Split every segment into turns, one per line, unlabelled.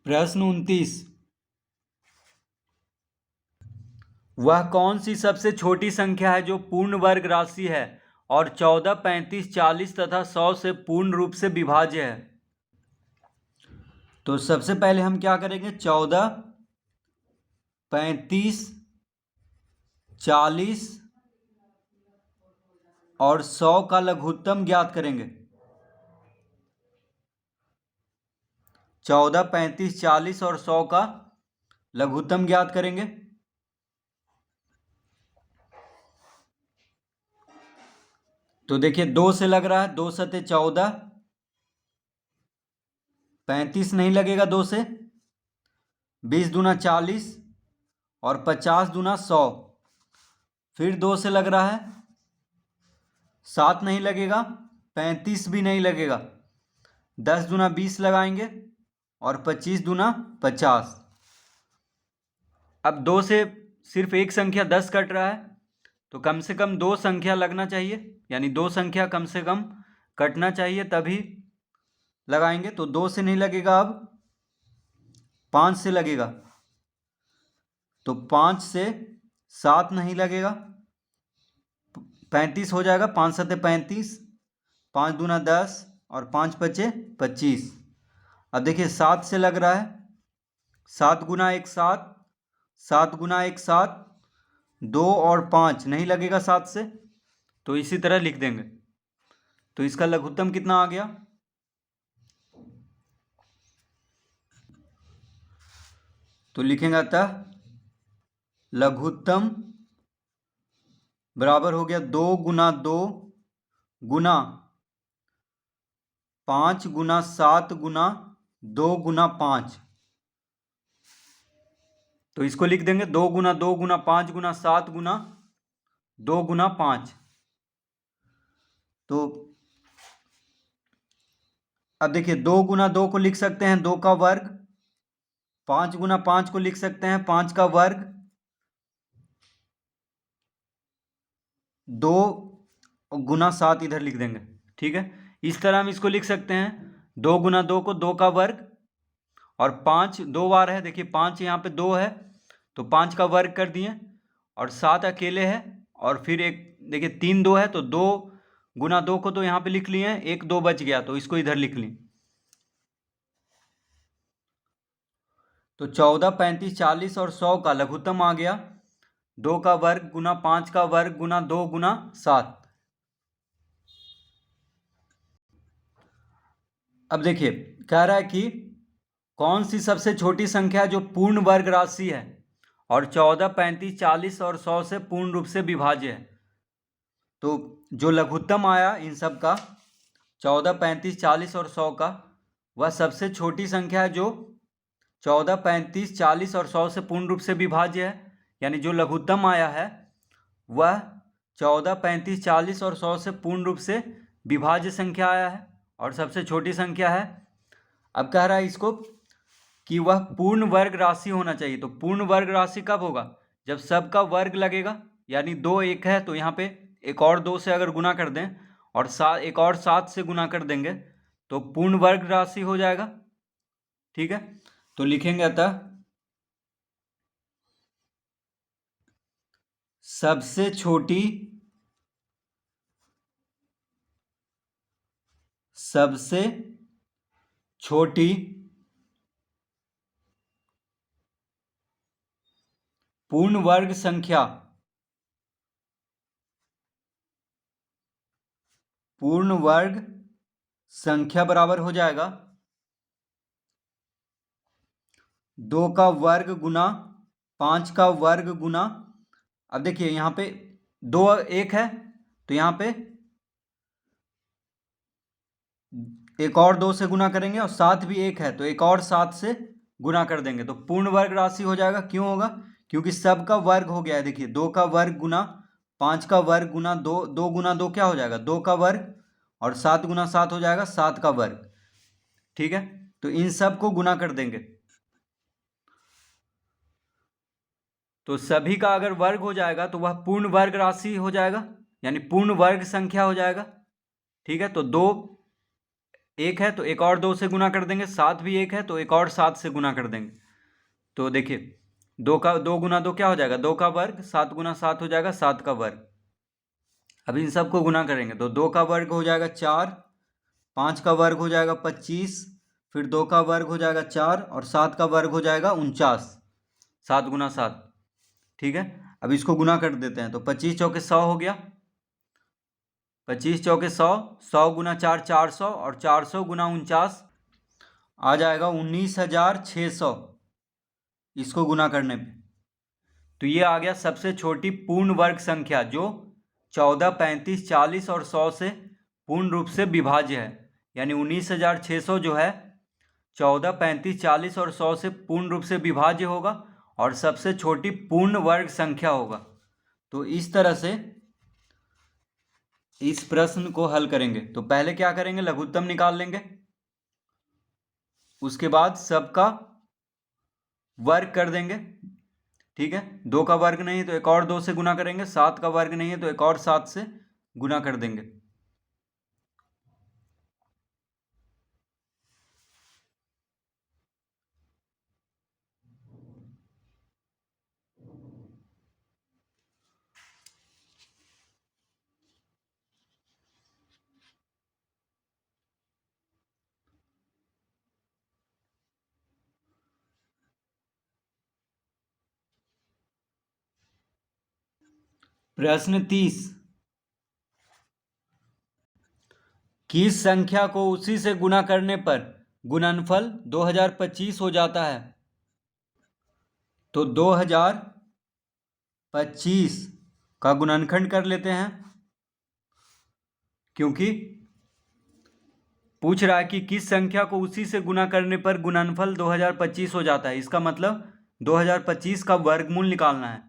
प्रश्न 29। वह कौन सी सबसे छोटी संख्या है जो पूर्ण वर्ग राशि है और 14, 35, 40 तथा 100 से पूर्ण रूप से विभाज्य है? तो सबसे पहले हम क्या करेंगे, 14, 35, 40 और 100 का लघुत्तम ज्ञात करेंगे। 14, 35, 40 और 100 का लघुत्तम ज्ञात करेंगे। तो देखिए 2 से लग रहा है, 2 सते 14, 35 नहीं लगेगा 2 से, 20 दूना 40 और 50 दूना 100। फिर 2 से लग रहा है, 7 नहीं लगेगा, 35 भी नहीं लगेगा, 10 दूना 20 लगाएंगे और 25 दूना 50। अब 2 से सिर्फ एक संख्या 10 कट रहा है, तो कम से कम 2 संख्या लगना चाहिए, यानी 2 संख्या कम से कम कटना चाहिए तभी लगाएंगे। तो 2 से नहीं लगेगा, अब 5 से लगेगा। तो 5 से 7 नहीं लगेगा, 35 हो जाएगा, 5 सते 35, 5 दूना 10 और 5 पचे 25। अब देखिए 7 से लग रहा है, 7 गुना 1 7, 7 गुना 1 7, 2 और 5 नहीं लगेगा 7 से, तो इसी तरह लिख देंगे। तो इसका लघुत्तम कितना आ गया, तो लिखेंगे अतः लघुत्तम बराबर हो गया 2 गुना 2 गुना 5 गुना 7 गुना 2 गुना 5। तो इसको लिख देंगे 2 गुना 2 गुना 5 गुना 7 गुना 2 गुना 5। तो अब देखिए 2 गुना 2 को लिख सकते हैं 2 का वर्ग, 5 गुना 5 को लिख सकते हैं 5 का वर्ग, 2 गुना 7 इधर लिख देंगे। ठीक है, इस तरह हम इसको लिख सकते हैं 2 गुना 2 को 2 का वर्ग, और 5 2 बार है, देखिए 5 यहाँ पे 2 है तो 5 का वर्ग कर दिए, और 7 अकेले है, और फिर एक देखिए 3 2 है, तो 2 गुना 2 को तो यहाँ पे लिख लिए हैं, 1 2 बच गया तो इसको इधर लिख ली। तो 14, 35, 40 और 100 का लघुत्तम आ गया 2 का वर्ग गुना 5 का वर्ग गुना 2 गुना 7। अब देखिए कह रहा है कि कौन सी सबसे छोटी संख्या जो पूर्ण वर्ग राशि है और 14, 35, 40 और 100 से पूर्ण रूप से विभाज्य है। तो जो लघुत्तम आया इन सब का 14, 35, 40 और 100 का, वह सबसे छोटी संख्या है जो 14, 35, 40 और 100 से पूर्ण रूप से विभाज्य है। यानी जो लघुत्तम आया है वह 14, 35, 40 और 100 से पूर्ण रूप से विभाज्य संख्या आया है और सबसे छोटी संख्या है। अब कह रहा है इसको कि वह पूर्ण वर्ग राशि होना चाहिए। तो पूर्ण वर्ग राशि कब होगा, जब सबका वर्ग लगेगा, यानी 2 1 है तो यहाँ पे एक और 2 से अगर गुना कर दें और एक और 7 से गुना कर देंगे तो पूर्ण वर्ग राशि हो जाएगा। ठीक है, तो लिखेंगे अतः सबसे छोटी पूर्ण वर्ग संख्या बराबर हो जाएगा 2 का वर्ग गुना 5 का वर्ग गुना, अब देखिए यहाँ पे 2 1 है तो यहाँ पे एक और 2 से गुना करेंगे, और 7 भी 1 है तो एक और 7 से गुना कर देंगे तो पूर्ण वर्ग राशि हो जाएगा। क्यों होगा, क्योंकि सब का वर्ग हो गया है। देखिए 2 का वर्ग गुना 5 का वर्ग गुना 2, 2 गुना 2 क्या हो जाएगा 2 का वर्ग, और 7 गुना 7 हो जाएगा 7 का वर्ग। ठीक है, तो इन सब को गुना कर देंगे तो सभी का अगर वर्ग हो जाएगा तो वह पूर्ण वर्ग राशि हो जाएगा, यानी पूर्ण वर्ग संख्या हो जाएगा। ठीक है, तो 2 एक है तो एक और 2 से गुना कर देंगे, 7 भी एक है तो एक और 7 से गुना कर देंगे। तो देखिए 2 गुना 2 क्या हो जाएगा, 2 का वर्ग, 7 गुना 7 हो जाएगा 7 का वर्ग। अब इन सबको गुना करेंगे तो 2 का वर्ग हो जाएगा 4, 5 का वर्ग हो जाएगा 25, फिर 2 का वर्ग हो जाएगा 4 और 7 का वर्ग हो जाएगा 49। 7 गुना 7, ठीक है। अब इसको गुना कर देते हैं तो 25 चौके 100 हो गया, 25 चौके 100, 100 गुना 4 400 और 400 गुना 49 आ जाएगा 19,600 इसको गुना करने पे। तो ये आ गया सबसे छोटी पूर्ण वर्ग संख्या जो 14, 35, 40 और 100 से पूर्ण रूप से विभाज्य है। यानी 19,600 जो है 14, 35, 40 और 100 से पूर्ण रूप से विभाज्य होगा और सबसे छोटी पूर्ण वर्ग संख्या होगा। तो इस तरह से इस प्रश्न को हल करेंगे। तो पहले क्या करेंगे, लघुत्तम निकाल लेंगे, उसके बाद सबका वर्ग कर देंगे, ठीक है। 2 का वर्ग नहीं तो एक और 2 से गुना करेंगे, 7 का वर्ग नहीं है तो एक और 7 से गुना कर देंगे। प्रश्न 30, किस संख्या को उसी से गुना करने पर गुणनफल 2025 हो जाता है। तो 2025 का गुणनखंड कर लेते हैं, क्योंकि पूछ रहा है कि किस संख्या को उसी से गुना करने पर गुणनफल 2025 हो जाता है। इसका मतलब 2025 का वर्गमूल निकालना है,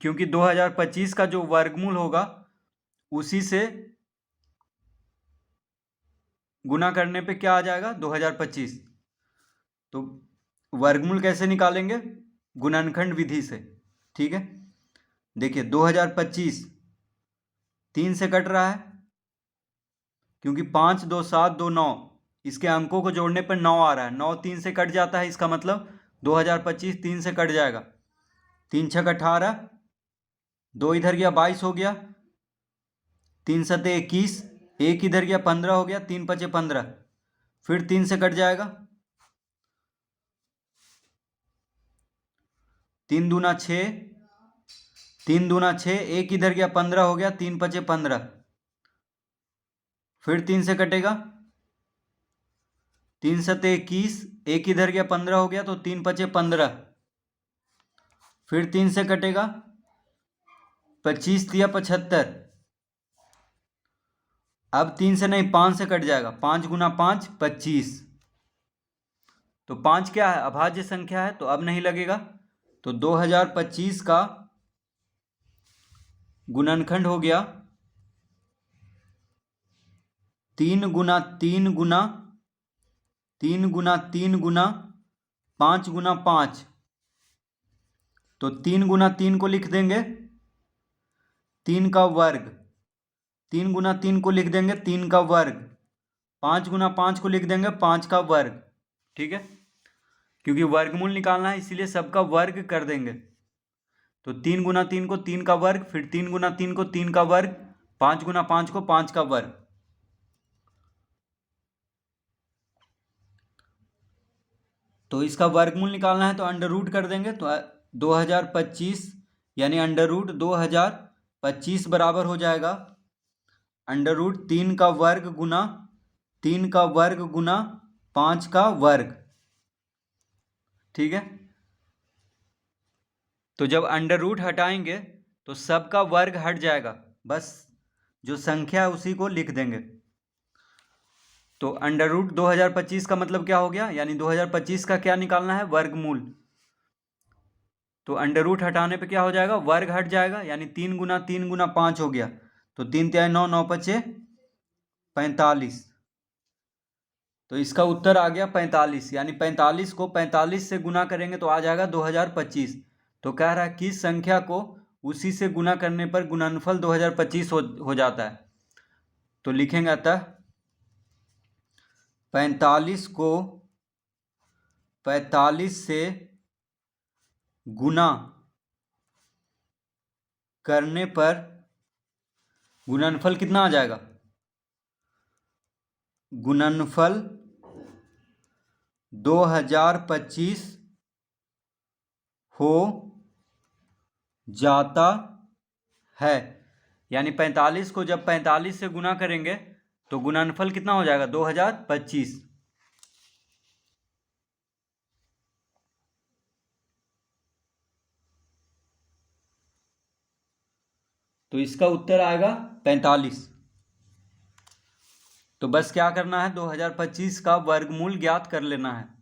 क्योंकि 2025 का जो वर्गमूल होगा उसी से गुना करने पे क्या आ जाएगा, 2025। तो वर्गमूल कैसे निकालेंगे, गुणनखंड विधि से, ठीक है। देखिए 2025 3 से कट रहा है, क्योंकि 5, 2, 7, 2, 9 इसके अंकों को जोड़ने पर 9 आ रहा है। 9 3 से कट जाता है, इसका मतलब 2025 3 से कट जाएगा। 3 छक 18, 2 इधर गया 22 हो गया, 3 सते 21, 1 इधर गया 15 हो गया, 3 पचे 15, फिर 3 से कट जाएगा, 3 दूना 6, 3 दूना 6, 1 इधर गया 15 हो गया, 3 पचे 15, फिर 3 से कटेगा, 3 सते 21, 1 इधर गया 15 हो गया तो 3 पचे 15, फिर 3 से कटेगा, 25 तिया 75, अब 3 से नहीं 5 से कट जाएगा, 5 गुना 5 25। तो 5 क्या है, अभाज्य संख्या है, तो अब नहीं लगेगा। तो 2025 का गुणनखंड हो गया 3 गुना 3 गुना 3 गुना 3 गुना 5 गुना 5। तो 3 गुना 3 को लिख देंगे 3 का वर्ग, 3 गुना 3 को लिख देंगे 3 का वर्ग, 5 गुना 5 को लिख देंगे 5 का वर्ग, ठीक है। क्योंकि वर्गमूल निकालना है इसीलिए सबका वर्ग कर देंगे। तो 3 गुना 3 को 3 का वर्ग, फिर 3 गुना 3 को 3 का वर्ग, 5 गुना 5 को 5 का वर्ग। तो इसका वर्गमूल निकालना है तो अंडर रूट कर देंगे। तो 2025 यानी अंडर रूट 2025 बराबर हो जाएगा अंडर रूट 3 का वर्ग गुना 3 का वर्ग गुना 5 का वर्ग, ठीक है। तो जब अंडर रूट हटाएंगे तो सबका वर्ग हट जाएगा, बस जो संख्या है उसी को लिख देंगे। तो अंडर रूट 2025 का मतलब क्या हो गया, यानी 2025 का क्या निकालना है, वर्गमूल। तो अंडर रूट हटाने पे क्या हो जाएगा, वर्ग हट जाएगा, यानी 3 गुना 3 गुना 5 हो गया। तो 3 तिहाई 9, 9 पचे 45। तो इसका उत्तर आ गया 45, यानी 45 को 45 से गुना करेंगे तो आ जाएगा 2025। तो कह रहा है किस संख्या को उसी से गुना करने पर गुणनफल 2025 हो जाता है। तो लिखेंगे अतः 45 को 45 से गुना करने पर गुणनफल कितना आ जाएगा? गुणनफल 2025 हो जाता है। यानी 45 को जब 45 से गुना करेंगे तो गुणनफल कितना हो जाएगा? 2025। तो इसका उत्तर आएगा 45। तो बस क्या करना है, 2025 का वर्गमूल ज्ञात कर लेना है।